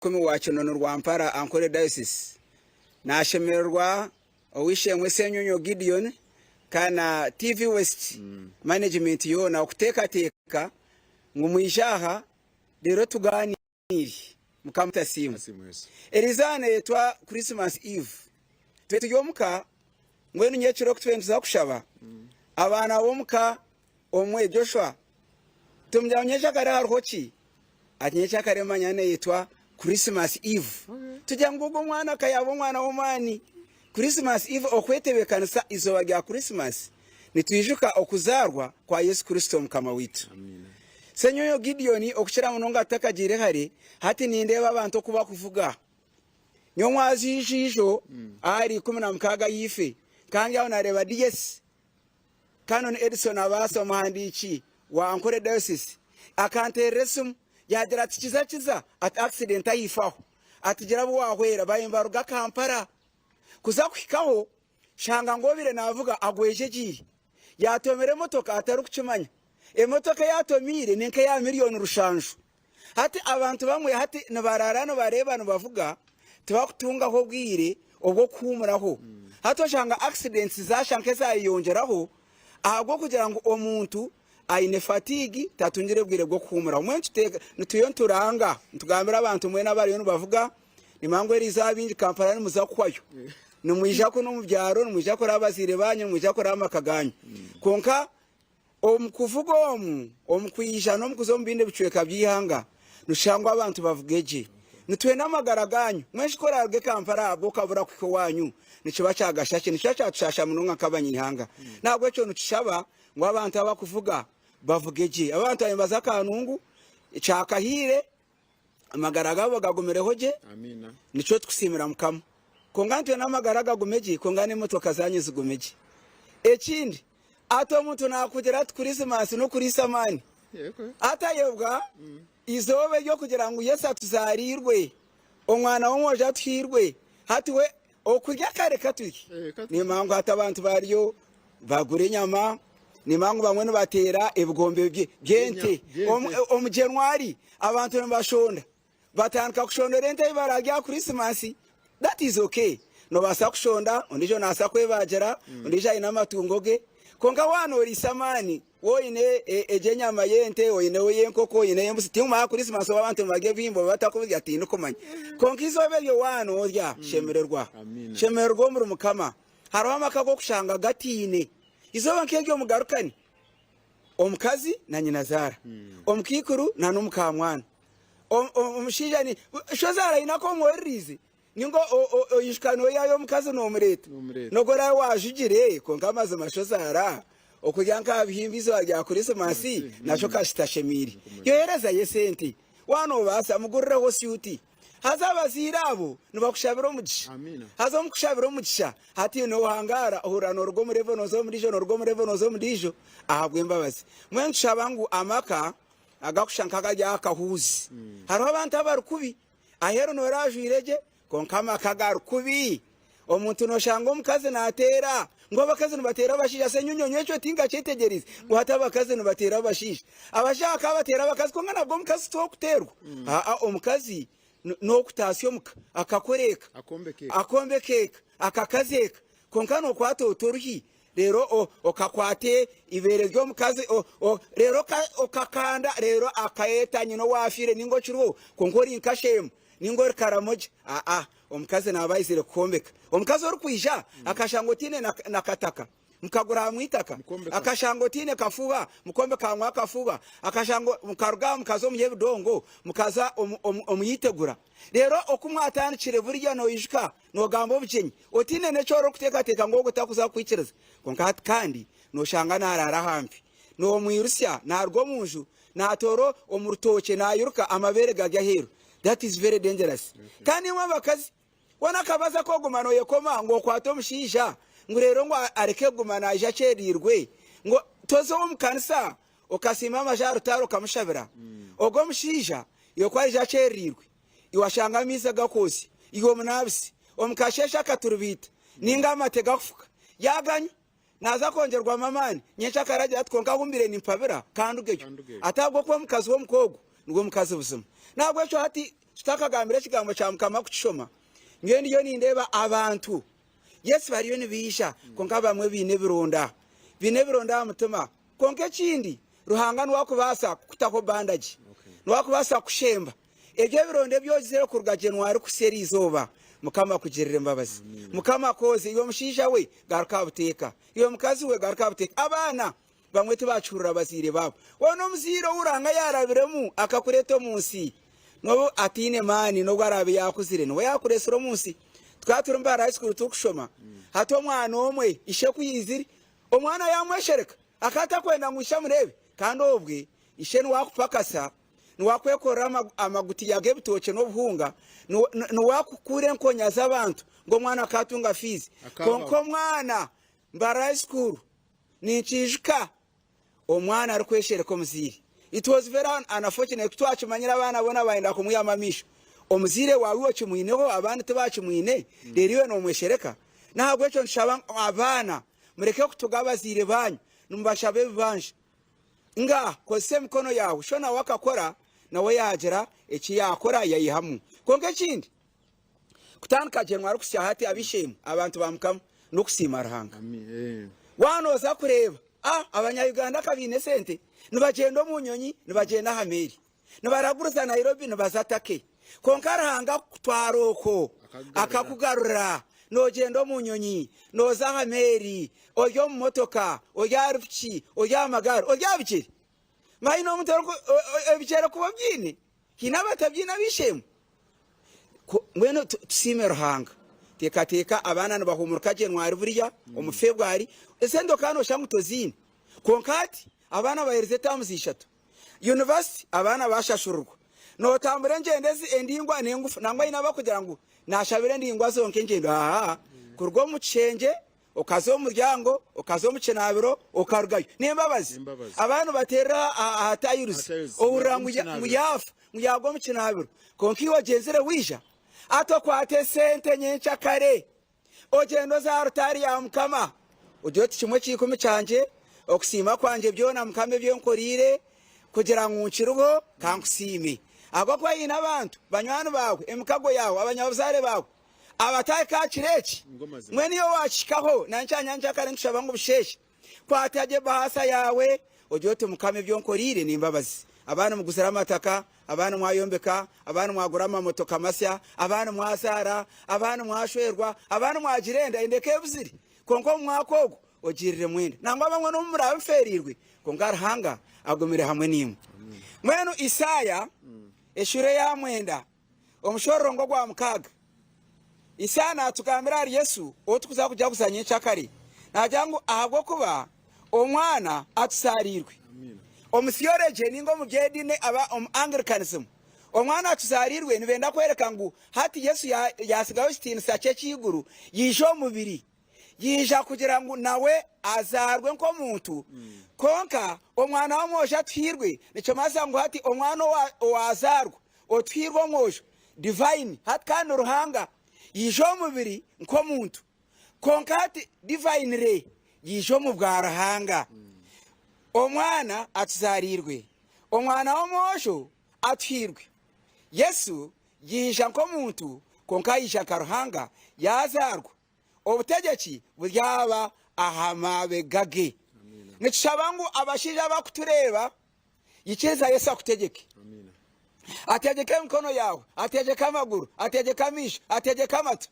10 wa Kinono Rwampara Ankole Diocese nashemerwa owishemwe Senyonyo Gideon kana TV West management yo na okuteka teka ngumwishaha lero tuganiri mukamuta simu Elizane etwa Christmas Eve twetuyomuka ngwenu nyechiro kutwenza kushaba abana bomuka omwe Joshua tumjanyesha kare harhochi atnyesha kare manyane yitwa Christmas Eve tujya ngugo mwana kayabo mwana w'umani Christmas Eve okwetebekana izoba rya Christmas nitwijuka okuzarwa kwa Yesu Kristo mukama witu amina Senyonyo Gideon okushira munonga atakagire hari hati nindeba abantu kuba kuvuga nyomwazi jijo ari 16 yife kandi aho nareba DS Canon Edison abaso mahandichi wa Ankole Diocese akanteresum yagira tikiza at accident ayifaho atigira bo wahwera bayimbaruga Kampala kuza kwikaho shanga ngobire navuga agweje giri yatomere motoka atarukucumanya emotoka yatomire ninke ya miliyoni rushanju hati abantu bamwe hati nabararano barebano bavuga tubakutunga ho bwire obwo kumuraho hato shanga accidents zashanke zayongeraho ahubwo kugira ngo omuntu aine fatigue tatungire bwire bwo kumura umwe tuteka nutuyonturanga ntugambira abantu mwe nabariyo bavuga nimango erizabinji Kampala ni muzakwayo numwijako no mubyaro numwijako rabazire banyu numwijako ramakaganyu konka omkuvuga omukwijana omkuzo mbinde bichweka byihanga nushangwa abantu bavugeje nitwe namagaraganyu mwenshi korarge Kampala abo kabura kwiko wanyu nikiba cyagashake nikiba cyatushasha munonga kabanyihanga nabwo cyo nucishaba ngo abantu abakuvuga bavugeje abantu ayimbaza kanungu cyakahire amagaragabo gagomerehoje amina nico tkusimira mukama kongantwe namagaraga gumeji kongane motoka zanyu zigumeji ekindi ato muntu nakugera Christmas no kuri samani atayebwa izobe ryo kugira ngo Yesu atuzarirwe omwana w'umwoje atwirwe hatiwe okurya kare katuki ni mangu atabantu bariyo bagure nyama ni mangu bamwe no batera ebugombe byente omujenwari abantu bashonda batanka kushondera ente baragya Christmas that is okay no basa kushonda ondijo nasa kwebagera ondija ina matungoge konga wano risamani woine ejenyama yente woine oyenkoko ine yembusitima Christmas abantu bage bimbo batakubya ati nukomanya konga izobe byo wano orya shemererwa shemererwa muri mukama haro amakago kushanga gatine izoba nkegyo mugarukani omukazi na nyina Zara omukikuru na numukamwana omushijani shozara inako mwerize ningo oyishikano yayo mukazi no mureto nogora wajugire konga maze mashozara okujyanka bihimbizo rya Christmas nacho kashitashemiri yohereza yesenti wano basa mugurire ho syuti hazabazirabo nibakushabira umugisha amina hazo mukushabira umugisha hati no hangara ohurano rwo murevono zo muri jono rwo murevono zo muri jo ahabwe imbabazi mwenshi abangu amaka agakushanka kajya akahuzi haro abantu abarukubi ahero no rajuireje konkama kagaru kubi omuntu no shango mukazi natera ngo abakazi nubatera bashisha senyonyonyo cyo tinga cyetegerize ngo hatabakazi nubatera bashisha abashaka batera abakazi ko ngana bwo mukazi to kuterwa omukazi no kutasyo akakoreka akombekeka akakazeka konkano kwato toruhi rero okakwate ibere ryo mukazi rero okakanda rero akayeta nyino wafire ningo chiro konkori inkashemu ningo karamoje omukazi nabayizire kukombeka omukazi orukwisha akashangotine nakataka mukagura mwitaka akashangotine kafuba mukombe kanwa kafuba akashango mukaruga mukazo muyebidongo mukaza omuyitegura rero okumwatanikire burya no yishika no gambo bukenyi otine necoro kuteka teka ngo gutakuza kwikiriza konkati kandi no shanga narara hampi no mwirusya narwo munju natoro omurutoke nayuruka amabere gagya hero that is very dangerous kandi mwabakazi wana kabaza ko gumano yekoma ngo kwato mushisha ngo rero ngo areke gumana aje cerirwe ngo tozo umukanisa okasima amajaro taro kamushabira ogo mushisha yo kwa aje cerirwe iwashanga misa gakosi iyo munabisi omukashesha katurubita ninga amatega kufuka yaganye naza kongerwa mamani nyesha karaje atkonka humbire nimpabira kandi ugeyo atabwo ko mukazi wo mukogo ngo mukazi buzima nabwo cyo hati tutakagambira kigambo kya Mukama kuchoma ngende yo nindeba abantu Yesu bariyo nibisha konka bamwe bine bironda mutuma konke kindi ruhanga nwakubasa kutako bandage nwakubasa kushemba ebyo bironde byozire kuruga January kuseri izoba Mukama kugirira imbabazi Mukama koze iyo mushisha we garuka buteka iyo mukazi we garuka buteka abana bamwe tubacurura bazire babo wono muziro uranga yarabiremu akakureto munsi no atine mani no gwarabe yakuzire no yakuresero munsi twaturumba high school tukushoma hato mwana omwe ishe kuyiziri omwana yamweshereka akata kwenda ngusha murebe kandi obwe ishe nwakupakasa nwakwekora amaguti yage bitoke no buhunga nwakukure nkonya z'abantu ngo mwana katunga fees konko mwana mbara high school nichijika omwana arikweshereka omuziri. It was very unfortunate twachimanyira abana bona baenda kumuyamamisha omuzire wawe okimwineho abana tebachimwine reriwe no mweshereka ntabwo cyo nshaba abana mureke kutugabazire banyu numbashabe bibanje nga kose mikono yawe shona wakakora nawe yagera eki yakora yayihamu konke kindi kutanka January kusya hati abishemu abantu bamukama no kusima rahanga wano za kureba abanya-Uganda kabine sente nibagenda mu nyonyi nibagenda hameri nibaraguruza Nairobi nibazatake konkaranga kutwaroko akakugarura nogenda mu nyonyi noza hameri oyo mu motoka oyaruki oyamagaro oyabikiri mayino mutoro ebikere kuba byine hinabatabyina bishemu mweno tusime ruhanga teka abana nibahumuruka January buriya omu February esendo kano shamutozini konkati abana bahereze tamuzishatu university abana bashashururwa no tambure ngendezi endingwa nengufu nangwa inaba kugira ngo nashabire ndingwa zonke ngendo kurwo mu cenge okazo muryango okazo mu cenabiro okarugayo nembabazi abantu batera atayuruzi oburangu muyago mu cenabiro konkiwo genzere wija ato kwate sente nyencha kare ogendo za rutari ya Mukama ujoti kimwe kikumi canje okusima kwanje byona Mukame byo nkorire kugira ngo nkirugo kankusime abo kwa ina abantu banywanu bawe emikago yawe abanyabuzare bawe abataka kireki mwene yo wachikaho nancanya kare ntushaba ngo busheshe kwataje bahasa yawe ujoti Mukame byo nkorire nimbabazi abana mugusara amataka abana mwayombeka abana mwagurama motoka masya abana mwasara abana mwashwerwa abana mwagirenda indeke buziri konko mwakogo ogirire mwende nangwa bamwe no murabe ferirwe kongara hanga agomire hamwe nimwe mwenu Isaya eshure ya mwenda omushorongo gwa mukaga Isana tukambira ari Yesu otukuza kujya kusanye cyakari najangu ahagwo kuba omwana atusarirwe omusiyoreje ningo mubyedine aba Anglicanism omwana atusarirwe nibenda kwereka ngo hati Yesu yasigaho stini sace kiguru yisho mubiri yija kugira ngo nawe azarwe nko muntu konka omwana wamosha twirwe nico masa ngo hati omwana wazarwa otwirwa mosho divine hati kandi ruhanga yisho mubiri nko muntu konka hati divine re yisho mu bwarahanga omwana atuzarirwe omwana wamosho atwirwe Yesu yisha nko muntu konka yisha karuhanga yazarwa obutegeki buryaba ahamabe gage nitushabangu abashija bakutureba yikeza Yesu akutegeke ategeke mkono yawe ategeke amaguru ategeke amisho ategeke amatu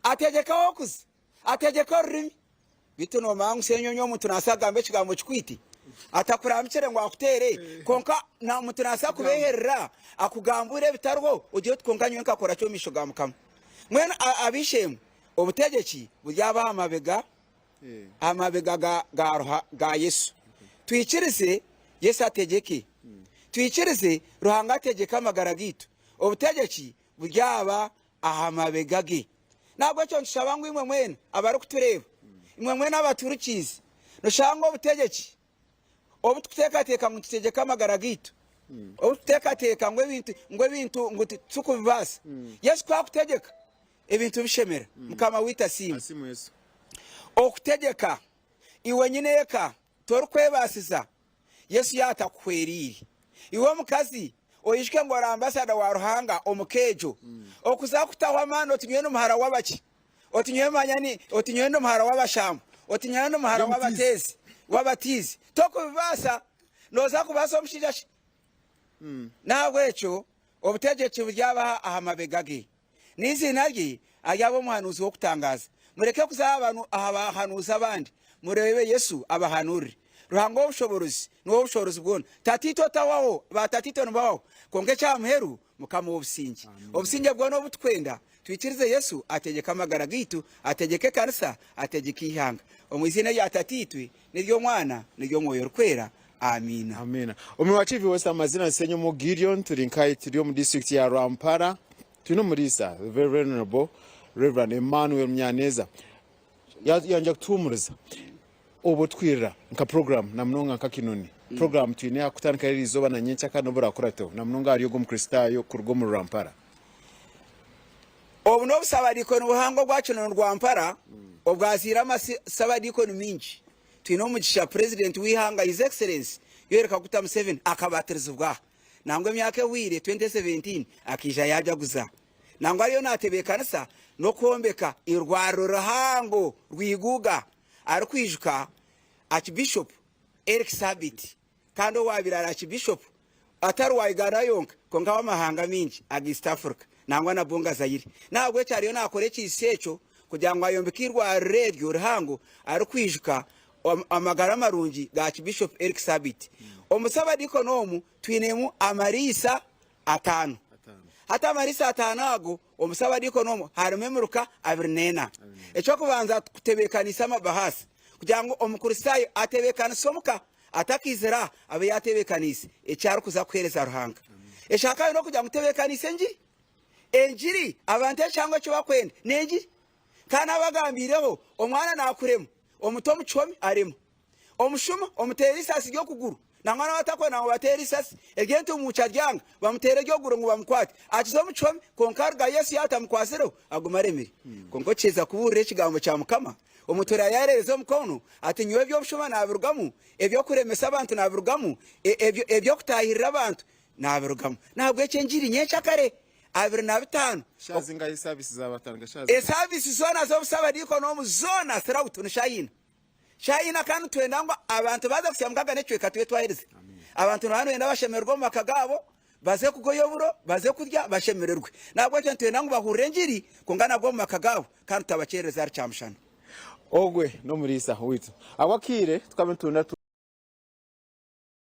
ategeke okuzi ategeke rimi bituno mangu senyonyo muntu nasagambe kigambo kikwiti atakuramikire ngo akutere konka na muntu nasa kubeherera akugambure bitarwo ugiye tkonkanywe nkakora cyo misho ga Mukama mwene abishemu obutegeki buryaba amabega ga Yesu twikirize Yesu ategeke twikirize ruhanga ategeka amagara gitu obutegeki buryaba amabega ge nabwo cyo nshaba ngo imwe mwene abari kutureba imwe mwene abaturukizi nushango obutegeki obuteka ngo tutegeka amagara gitu obuteka ngo ibintu ngo tukubibasa Yesu kwa kutegeka ebintu bishemera Mukama wita simu Yesu okutegeka iwe nyineka torukwebasiza Yesu yatakweriri iwe mukazi oyishike ngo ambassador wa Ruhanga omukejo okuza kutahwa mano otinye no muhara wabaki otinye manyani otinye no muhara wabashamu otinye no muhara wabatezi wabatizi toko bibasa noza kubasa omushija nawe echo obutegetsi buryaba ahamabegage nizi naryi ayabo muhanuzi wo kutangaza mureke kuzaba abantu abahanuza abandi murebe Yesu abahanuri Ruhango obushobozi no obushobozi bwona tatito tawaho batatito nbaho konge cha muheru mukama obusingi obusinge bwona obutwenda twikirize Yesu ategeka amagara gitu ategeke kanisa ategeka ihanga omwizina ya tatitwe niryo mwana niryo mwoyo rukwera amina amina omuwachivi wose amazina senyo mo Gideon turinkai turiyo mu district ya Rwampara tuno murisa very venerable Reverend Emmanuel Mnyaneza yanja kutumuriza obutwira nka program namnonga nka kinoni program twine yakutanika rizoba na nyencha kano burakorato namnonga ariyo go mukristayo kurgo mu Rwampara obu no busabadiko n'ubuhango bwacu no Rwampara obwazira amasabadiko mingi twine umugisha president wihanga his excellence yereka kuta Museveni akabatiriza bwa nangwe myaka wire 2017 akija yaja guza nangwa ariyo natebekanisa no kombeka irwaro Ruhango rwiguga arikwijuka Archbishop Eric Sabit kando wabirara Archbishop atarwayigana yonka konga wamahanga mingi East Africa nangwa na bonga Zaire nagwe cyariyo nakore kisecho kugira ngo ayombekirwa radio Ruhango arikwijuka amagara marungi ga Archbishop Eric Sabit omusabadiko nomu twinemu amarisa atanu hata marisa atanago omusabadiko nomu harimemuruka abirnena echo kubanza kutebekanisa amabahasi kugira ngo omukurisayo atebekanisa omuka atakizira abe yatebekanisa ecyaro kuza kwereza Ruhanga eshaka no kugira ngo tebekanise enjiri abantu cyangwa cyo bakwenda nengi kana bagambireho omwana nakuremo omutomu chomi arimo omushuma omuterisasi ryo kuguru nangwana batakwe nawo baterisasi egento mucaryanga bamutere ryo guru ngo bamkwate akizo muchomi konkarga Yesu yatamkwasero agumaremere konko cheza kuburire kigambo cya mukama omutora yarezo mukono ati nywe byo bushuma nabirugamu ebyo kuremesa abantu nabirugamu ebyo kutahirira abantu nabirugamu nabwo ecenjiri nyencha kare abiri na bitanu shazinga services zabatanga shazinga services zona zo busabadiko no muzona serautu nshayina shayina kandi twendangwa abantu baza kusyamkaga necwe katwe twahirize abantu nano yenda bashemerwa mu makagabo baze kugoyoburo baze kurya bashemererwe nabwo cyo twendangwa bahurengiri kungana bwo mu makagabo kandi tabakereza ari cyamshana ogwe no murisa witu awakire twabentuna